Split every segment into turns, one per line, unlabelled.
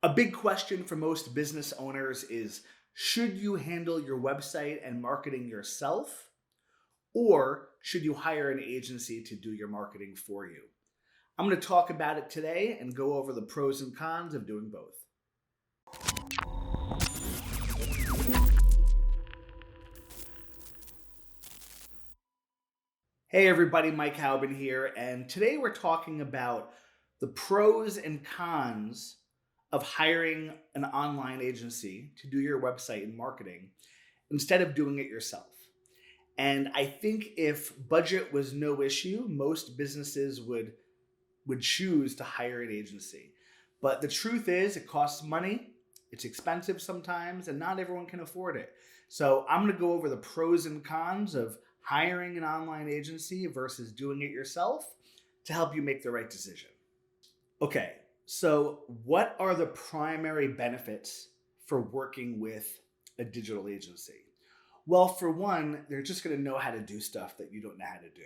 A big question for most business owners is, should you handle your website and marketing yourself, or should you hire an agency to do your marketing for you? I'm going to talk about it today and go over the pros and cons of doing both. Hey everybody, Mike Halbin here, and today we're talking about the pros and cons of hiring an online agency to do your website and marketing instead of doing it yourself. And I think if budget was no issue, most businesses would choose to hire an agency. But the truth is, it costs money, it's expensive sometimes, and not everyone can afford it. So I'm going to go over the pros and cons of hiring an online agency versus doing it yourself to help you make the right decision. Okay, so what are the primary benefits for working with a digital agency? Well, for one, they're just going to know how to do stuff that you don't know how to do.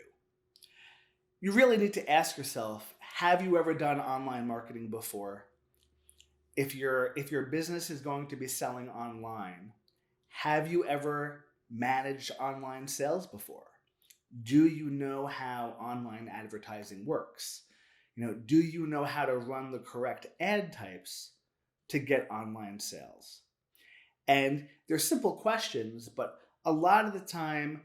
You really need to ask yourself, have you ever done online marketing before? If your business is going to be selling online, have you ever managed online sales before? Do you know how online advertising works? Do you know how to run the correct ad types to get online sales? And they're simple questions, but a lot of the time,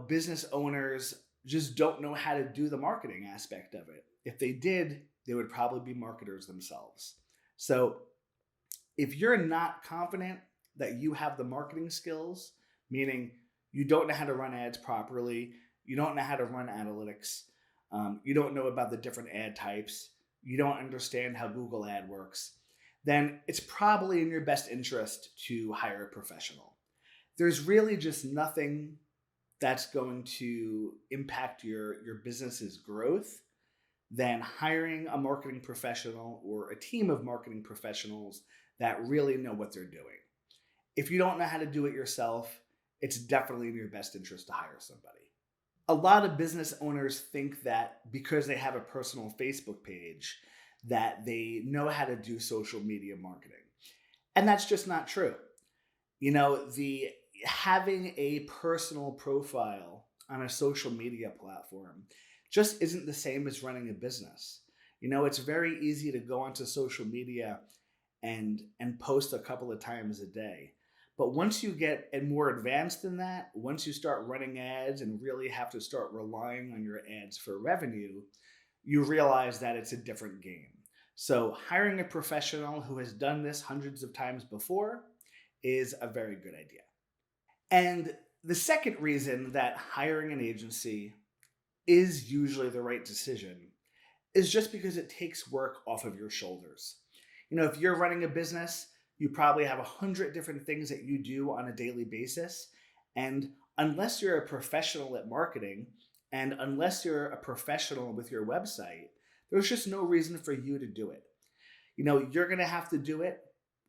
business owners just don't know how to do the marketing aspect of it. If they did, they would probably be marketers themselves. So if you're not confident that you have the marketing skills, meaning you don't know how to run ads properly, you don't know how to run analytics, you don't know about the different ad types, you don't understand how Google Ad works, then it's probably in your best interest to hire a professional. There's really just nothing that's going to impact your business's growth than hiring a marketing professional or a team of marketing professionals that really know what they're doing. If you don't know how to do it yourself, it's definitely in your best interest to hire somebody. A lot of business owners think that because they have a personal Facebook page, that they know how to do social media marketing. And that's just not true. The having a personal profile on a social media platform just isn't the same as running a business. It's very easy to go onto social media and post a couple of times a day. But once you get more advanced than that, once you start running ads and really have to start relying on your ads for revenue, you realize that it's a different game. So hiring a professional who has done this hundreds of times before is a very good idea. And the second reason that hiring an agency is usually the right decision is just because it takes work off of your shoulders. If you're running a business, you probably have 100 different things that you do on a daily basis. And unless you're a professional at marketing, and unless you're a professional with your website, there's just no reason for you to do it. You're going to have to do it,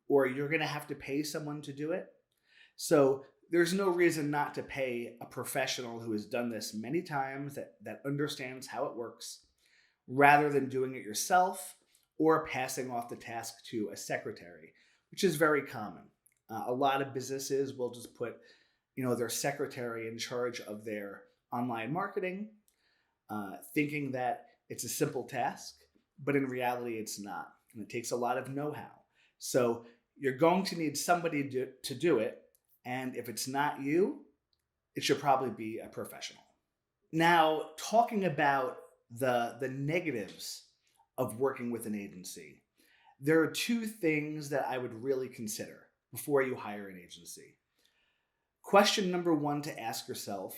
or you're going to have to pay someone to do it. So there's no reason not to pay a professional who has done this many times, that understands how it works, rather than doing it yourself or passing off the task to a secretary, which is very common. A lot of businesses will just put, their secretary in charge of their online marketing, thinking that it's a simple task, but in reality, it's not. And it takes a lot of know-how. So you're going to need somebody to do it. And if it's not you, it should probably be a professional. Now, talking about the negatives of working with an agency, there are two things that I would really consider before you hire an agency. Question number one to ask yourself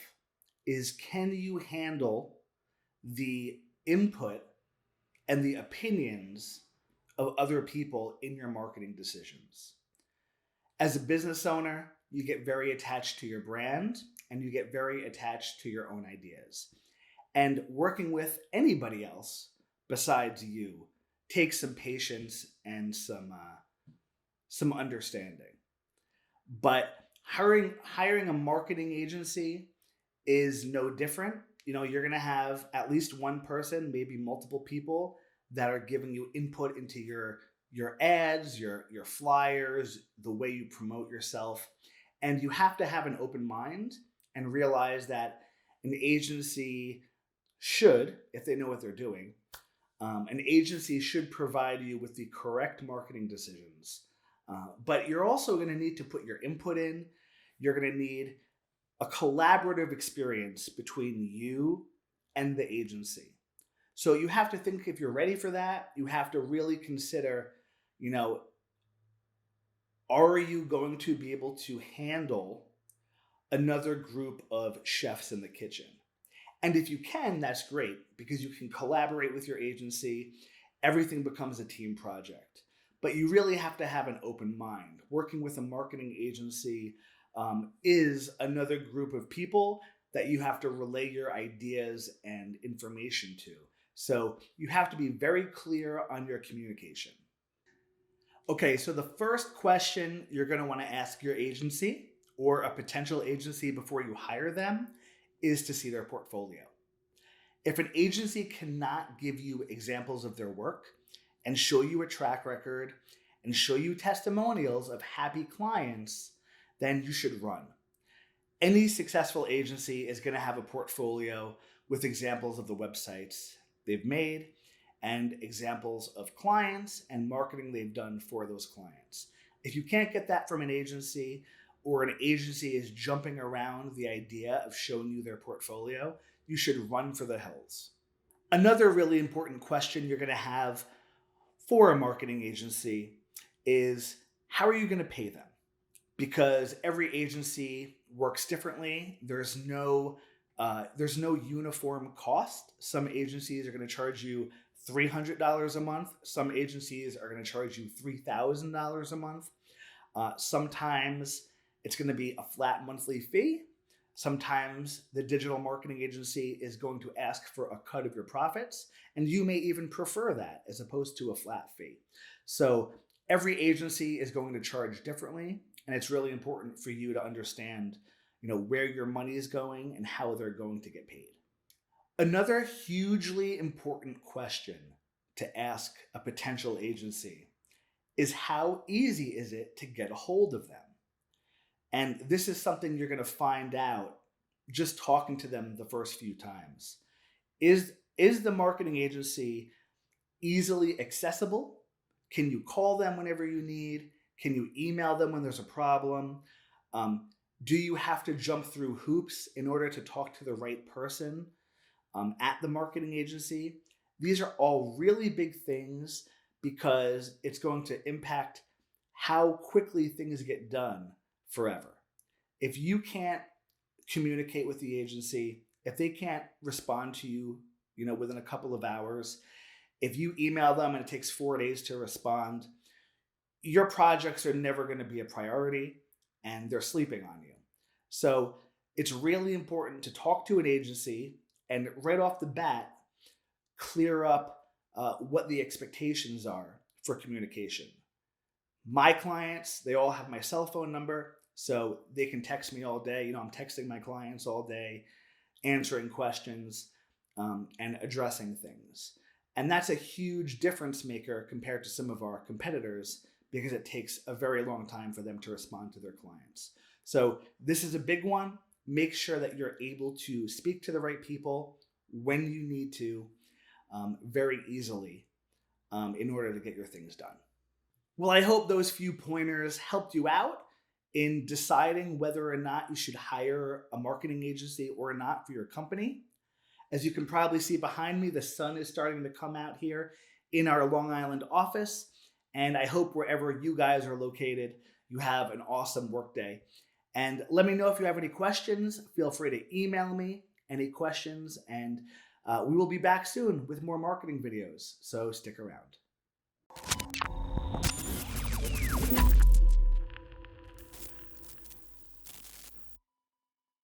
is, can you handle the input and the opinions of other people in your marketing decisions? As a business owner, you get very attached to your brand and you get very attached to your own ideas. And working with anybody else besides you takes some patience and some understanding. But hiring a marketing agency is no different. You're going to have at least one person, maybe multiple people, that are giving you input into your your ads, your flyers, the way you promote yourself. And you have to have an open mind and realize that an agency should, if they know what they're doing, an agency should provide you with the correct marketing decisions. But you're also going to need to put your input in. You're going to need a collaborative experience between you and the agency. So you have to think if you're ready for that. You have to really consider, you know, are you going to be able to handle another group of chefs in the kitchen? And if you can, that's great because you can collaborate with your agency. Everything becomes a team project. But you really have to have an open mind. Working with a marketing agency is another group of people that you have to relay your ideas and information to. So you have to be very clear on your communication. Okay, so the first question you're going to want to ask your agency or a potential agency before you hire them is to see their portfolio. If an agency cannot give you examples of their work and show you a track record and show you testimonials of happy clients, then you should run. Any successful agency is going to have a portfolio with examples of the websites they've made and examples of clients and marketing they've done for those clients. If you can't get that from an agency, or an agency is jumping around the idea of showing you their portfolio, you should run for the hills. Another really important question you're going to have for a marketing agency is how are you going to pay them? Because every agency works differently. There's no uniform cost. Some agencies are going to charge you $300 a month. Some agencies are going to charge you $3,000 a month. Sometimes it's going to be a flat monthly fee. Sometimes the digital marketing agency is going to ask for a cut of your profits, and you may even prefer that as opposed to a flat fee. So every agency is going to charge differently, and it's really important for you to understand, where your money is going and how they're going to get paid. Another hugely important question to ask a potential agency is how easy is it to get a hold of them? And this is something you're going to find out just talking to them the first few times. Is the marketing agency easily accessible? Can you call them whenever you need? Can you email them when there's a problem? Do you have to jump through hoops in order to talk to the right person at the marketing agency? These are all really big things because it's going to impact how quickly things get done forever. If you can't communicate with the agency, if they can't respond to you, within a couple of hours, if you email them and it takes 4 days to respond, your projects are never going to be a priority and they're sleeping on you. So it's really important to talk to an agency and right off the bat, clear up what the expectations are for communication. My clients, they all have my cell phone number, so they can text me all day. I'm texting my clients all day, answering questions and addressing things. And that's a huge difference maker compared to some of our competitors because it takes a very long time for them to respond to their clients. So this is a big one. Make sure that you're able to speak to the right people when you need to very easily in order to get your things done. Well, I hope those few pointers helped you out in deciding whether or not you should hire a marketing agency or not for your company. As you can probably see behind me, the sun is starting to come out here in our Long Island office. And I hope wherever you guys are located, you have an awesome workday. And let me know if you have any questions. Feel free to email me any questions. And we will be back soon with more marketing videos. So stick around.